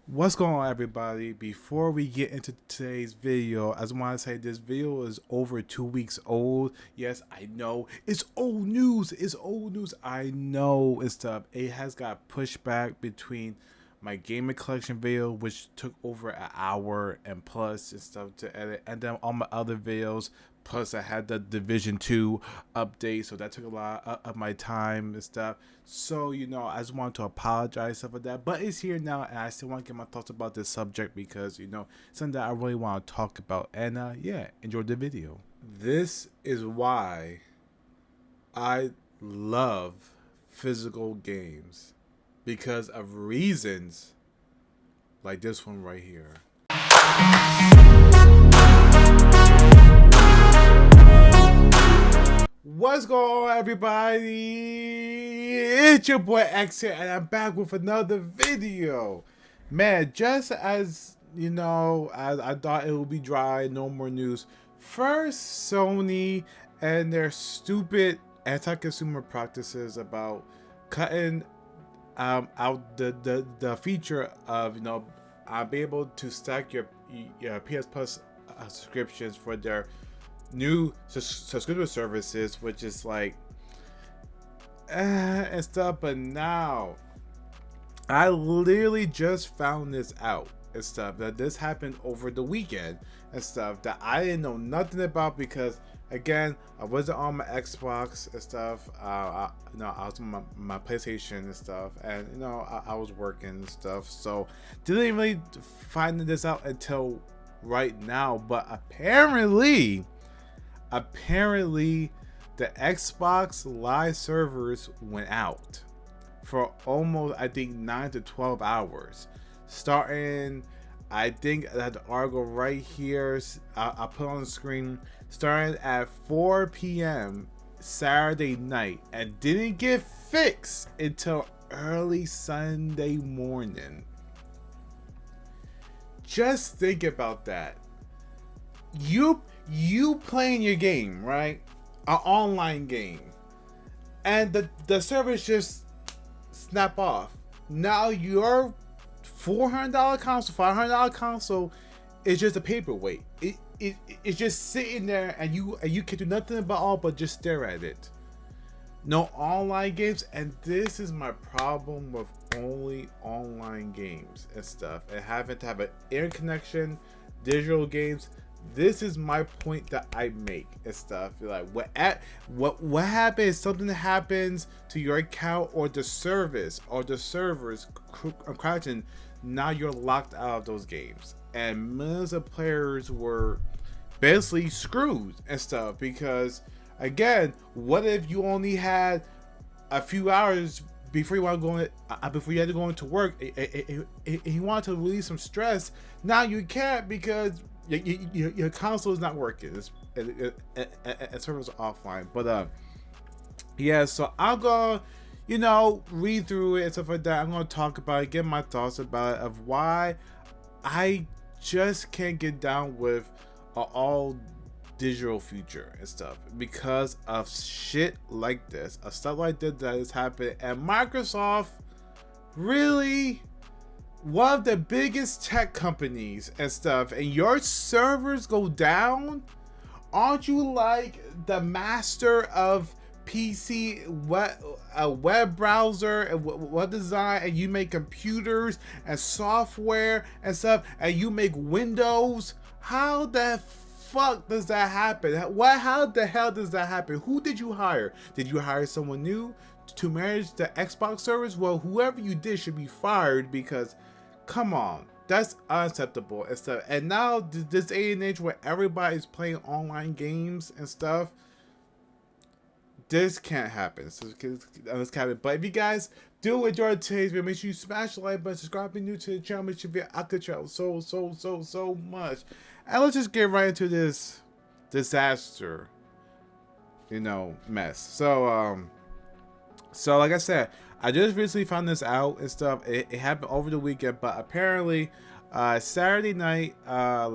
What's going on, everybody? Before we get into today's video, I just want to say this video is over 2 weeks old. Yes, I know it's old news. It's old news. I know it's stuff. It has got pushed back between my gaming collection video, which took over an hour and plus and stuff to edit, and then all my other videos. Plus, I had the Division 2 update, so that took a lot of my time and stuff. So, I just want to apologize for that. But it's here now, and I still want to get my thoughts about this subject because, something that I really want to talk about. And, yeah, enjoy the video. This is why I love physical games because of reasons like this one right here. What's going on, everybody? It's your boy X here, and I'm back with another video. Man, just as as I thought it would be dry, no more news. First, Sony and their stupid anti-consumer practices about cutting out the feature of be able to stack your PS Plus subscriptions for their new subscription services, which is like and stuff. But now I literally just found this out and stuff, that this happened over the weekend and stuff, that I didn't know nothing about because again, I wasn't on my Xbox and stuff. I was on my PlayStation and stuff, and I was working and stuff, so didn't really find this out until right now. But apparently the Xbox Live servers went out for almost, I think, 9 to 12 hours. Starting, I think that the article right here, I'll put on the screen, starting at 4 p.m. Saturday night, and didn't get fixed until early Sunday morning. Just think about that. You playing your game, right? An online game, and the servers just snap off. Now your $400 console, $500 console is just a paperweight. It's just sitting there, and you can do nothing but just stare at it. No online games, and this is my problem with only online games and stuff, and having to have an internet connection, digital games. This is my point that I make and stuff. Like what happens? Something happens to your account or the service or the servers crashing. Now you're locked out of those games, and millions of players were basically screwed and stuff. Because again, what if you only had a few hours before you want to go before you had to go into work, and you want to release some stress? Now you can't because your console is not working. It's servers offline. But yeah. So I'm gonna read through it and stuff like that. I'm gonna talk about it, get my thoughts about it, of why I just can't get down with all digital future and stuff because of shit like this, of stuff like that is happening. And Microsoft, really, one of the biggest tech companies and stuff, and your servers go down? Aren't you like the master of PC, a web browser and web design, and you make computers and software and stuff, and you make Windows? How the fuck does that happen? How the hell does that happen? Who did you hire? Did you hire someone new to manage the Xbox servers? Well, whoever you did should be fired, because come on, that's unacceptable and stuff. And now this day and age where everybody's playing online games and stuff, this can't happen. So this can't happen. But if you guys do enjoy today's video, make sure you smash the like button, subscribe if you're new to the channel. Make sure you I could travel so much. And let's just get right into this disaster, mess. So like I said, I just recently found this out and stuff. It happened over the weekend, but apparently Saturday night, I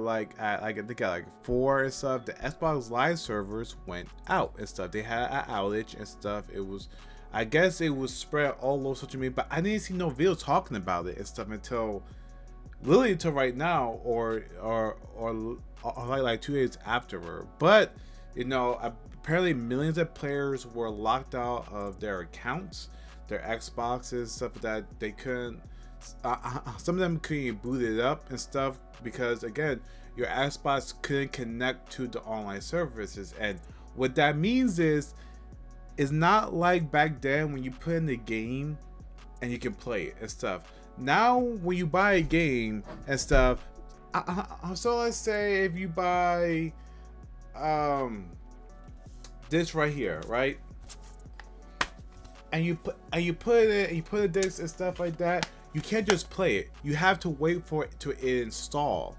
think at like 4 and stuff, the Xbox Live servers went out and stuff. They had an outage and stuff. It was, I guess it was spread all over social media, but I didn't see no video talking about it and stuff until literally until right now, or like 2 days afterward. But you know, apparently millions of players were locked out of their accounts, their Xboxes, stuff that they couldn't. Some of them couldn't boot it up and stuff because again, your Xbox couldn't connect to the online services. And what that means is, it's not like back then when you put in the game and you can play it and stuff. Now, when you buy a game and stuff, so let's say if you buy this right here, right? And you put the discs and stuff like that. You can't just play it. You have to wait for it to install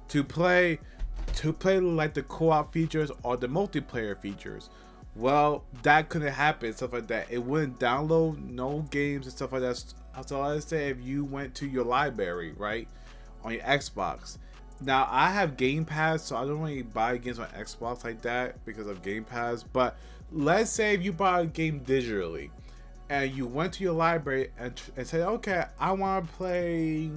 to play like the co-op features or the multiplayer features. Well, that couldn't happen, stuff like that. It wouldn't download no games and stuff like that. So let's say if you went to your library, right, on your Xbox. Now I have Game Pass, so I don't really buy games on Xbox like that because of Game Pass. But let's say if you buy a game digitally, and you went to your library and said, okay, I want to play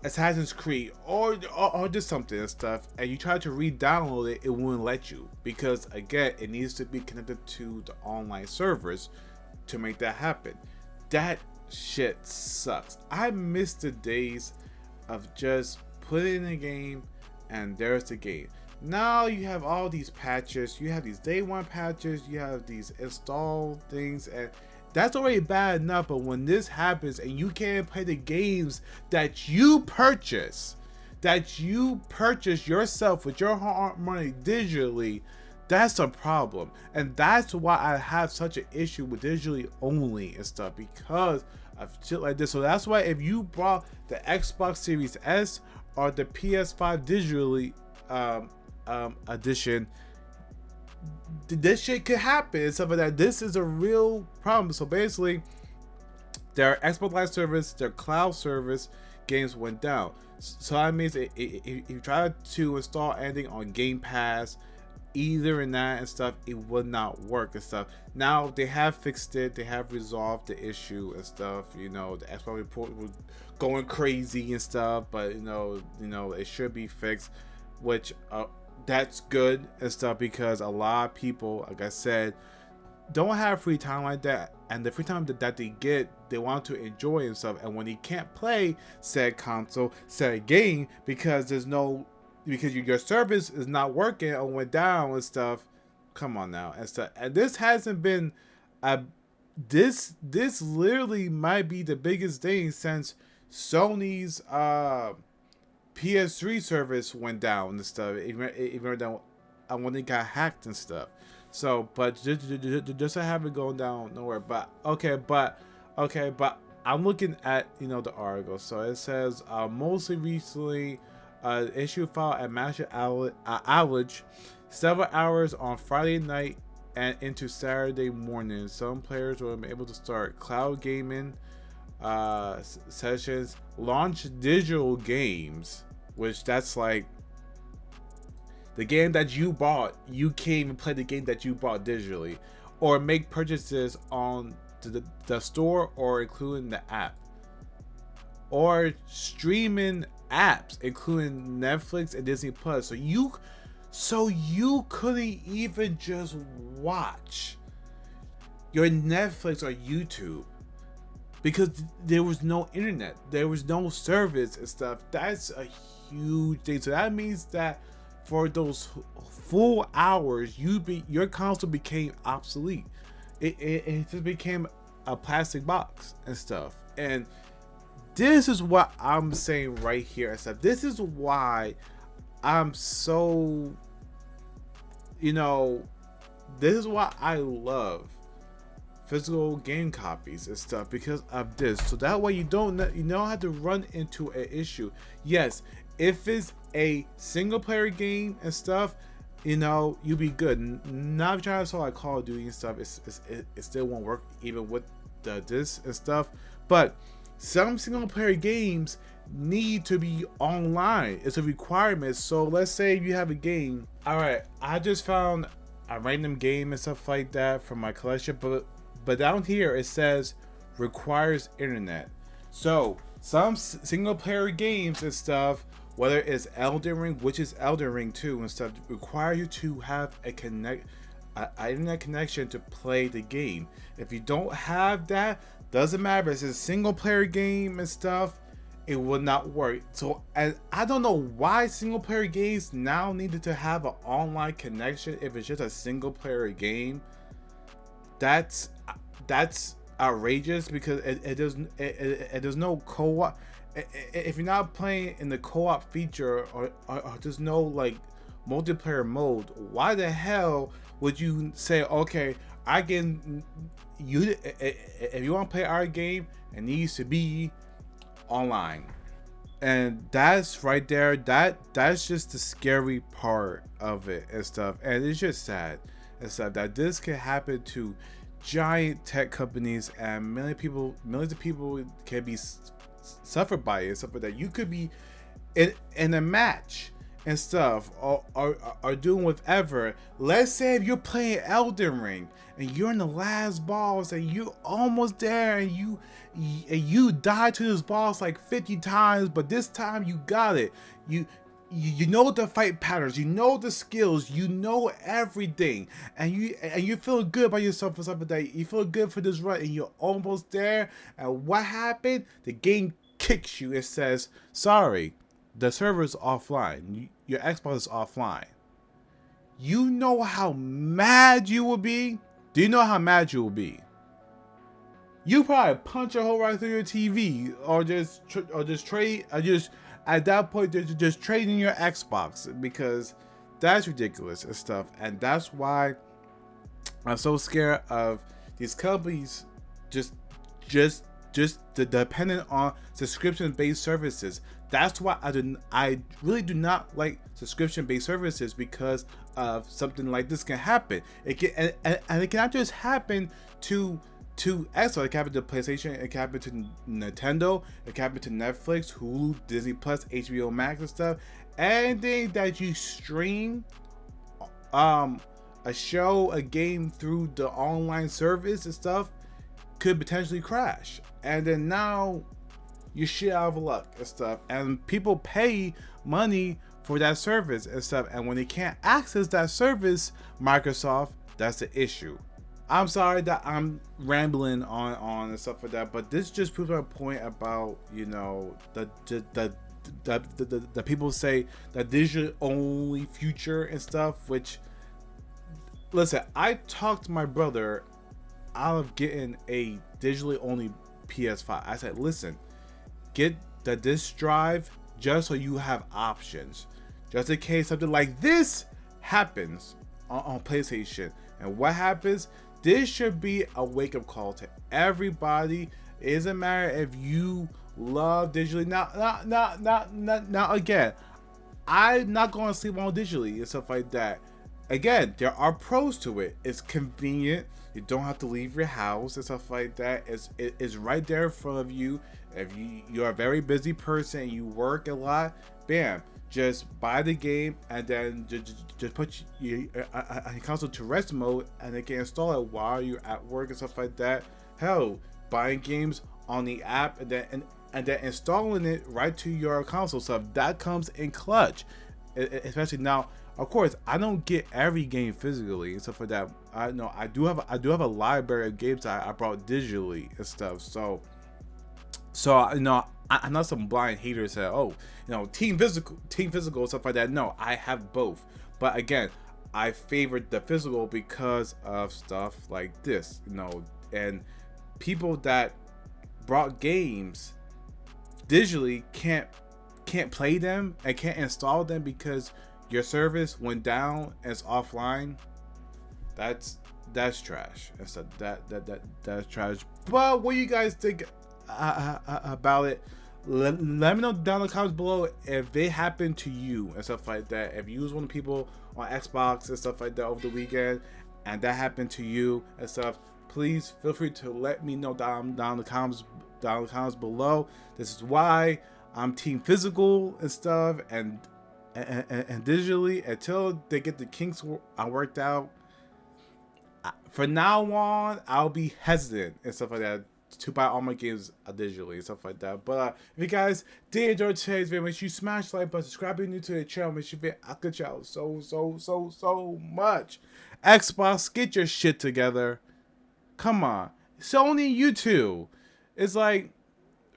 Assassin's Creed or just something and stuff, and you try to re-download it, it wouldn't let you because again, it needs to be connected to the online servers to make that happen. That shit sucks. I miss the days of just putting in a game and there's the game. Now you have all these patches, you have these day one patches, you have these install things, and that's already bad enough. But when this happens and you can't play the games that you purchase yourself with your hard money digitally, that's a problem. And that's why I have such an issue with digitally only and stuff, because of shit like this. So that's why if you bought the Xbox Series S or the PS5 digitally edition, this shit could happen and stuff like that. This is a real problem. So basically, their Xbox Live service, their cloud service games went down. So that means if you try to install anything on Game Pass, either in that and stuff, it would not work and stuff. Now they have fixed it, they have resolved the issue and stuff. You know, the Xbox report was going crazy and stuff, but you know it should be fixed, which that's good and stuff, because a lot of people, like I said, don't have free time like that, and the free time that they get, they want to enjoy and stuff. And when you can't play said console, said game, because your service is not working or went down and stuff, come on now and stuff. And this hasn't been this literally might be the biggest thing since Sony's PS3 service went down and stuff, even though when they got hacked and stuff. So, but just to have it going down nowhere. But I'm looking at the article. So it says mostly recently issue file at massive outage several hours on Friday night and into Saturday morning. Some players were able to start cloud gaming sessions, launch digital games, which that's like the game that you bought, you can't even play the game that you bought digitally, or make purchases on the store or including the app, or streaming apps including Netflix and Disney Plus. So you couldn't even just watch your Netflix or YouTube because there was no internet, there was no service and stuff. That's a huge thing. So that means that for those full hours, your console became obsolete. It just became a plastic box and stuff. And this is what I'm saying right here and stuff. This is why I'm so, this is why I love physical game copies and stuff, because of this. So that way you don't have to run into an issue. Yes, if it's a single player game and stuff, you'll be good. Not trying to install like Call of Duty and stuff, it still won't work even with this and stuff. But some single player games need to be online. It's a requirement. So let's say you have a game. All right, I just found a random game and stuff like that from my collection, but down here it says requires internet. So some single player games and stuff, whether it's Elden Ring, which is Elden Ring 2 and stuff, require you to have a internet connection to play the game. If you don't have that, doesn't matter. It's a single player game and stuff, it will not work. So, and I don't know why single player games now needed to have an online connection if it's just a single player game. That's outrageous, because it doesn't, there's no co-op. If you're not playing in the co-op feature, or there's no like multiplayer mode, why the hell would you say, okay, I can, you, if you want to play our game, it needs to be online? And that's right there, that's just the scary part of it and stuff. And it's just sad and stuff that this can happen to giant tech companies, and millions of people can be suffered by it. Stuff like that. You could be in a match and stuff, or doing whatever. Let's say if you're playing Elden Ring and you're in the last boss and you're almost there, and you die to this boss like 50 times, but this time you got it. You know the fight patterns, you know the skills, you know everything, and you feel good about yourself for something that you feel good for this run, and you're almost there. And what happened? The game kicks you. It says, sorry, the server's offline. Your Xbox is offline. You know how mad you will be? Do you know how mad you will be? You probably punch a hole right through your TV, or just trade, or just at that point they're just trading your Xbox, because that's ridiculous and stuff. And that's why I'm so scared of these companies just dependent on subscription-based services. That's why I really do not like subscription-based services, because of something like this can happen. It can, and it cannot just happen to Xbox. It can happen to PlayStation, it can happen to Nintendo, it can happen to Netflix, Hulu, Disney Plus, HBO Max and stuff. Anything that you stream a show, a game through the online service and stuff could potentially crash. And then now you're shit out of luck and stuff. And people pay money for that service and stuff. And when they can't access that service, Microsoft, that's the issue. I'm sorry that I'm rambling on and stuff like that, but this just proves my point about, you know, the people say that digital only future and stuff. Which, listen, I talked my brother out of getting a digitally only PS5. I said, listen, get the disc drive just so you have options, just in case something like this happens on PlayStation. And what happens? This should be a wake-up call to everybody. It doesn't matter if you love digitally. Now again, I'm not going to sleep on digitally and stuff like that. Again, there are pros to it. It's convenient. You don't have to leave your house and stuff like that. It's right there in front of you. If you're a very busy person and you work a lot, bam, just buy the game and then just put your console to rest mode, and they can install it while you're at work and stuff like that. Hell, buying games on the app and then installing it right to your console stuff, that comes in clutch. Especially now, of course, I don't get every game physically and stuff like that. I know I do have a library of games that I brought digitally and stuff. So you know, I'm not some blind hater that say, oh, you know, team physical stuff like that. No, I have both. But again, I favored the physical because of stuff like this, you know, and people that brought games digitally can't play them and can't install them because your service went down and it's offline. That's trash. That's trash. But what do you guys think about it? Let me know down in the comments below if they happen to you and stuff like that. If you was one of the people on Xbox and stuff like that over the weekend and that happened to you and stuff, please feel free to let me know down in the comments below. This is why I'm team physical and stuff and digitally until they get the kinks worked out. For now on, I'll be hesitant and stuff like that to buy all my games digitally and stuff like that. But if you guys did enjoy today's video, make sure you smash the like button, subscribe if you're new to the channel, make sure you help the channel so much. Xbox, get your shit together. Come on. Sony, you too. It's like,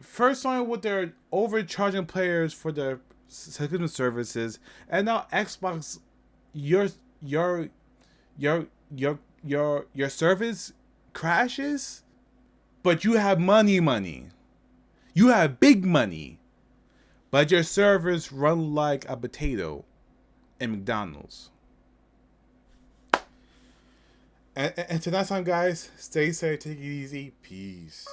first on with their overcharging players for their subscription services, and now Xbox, your service crashes, but you have money. You have big money, but your servers run like a potato in McDonald's. And until next time, guys, stay safe, take it easy, peace.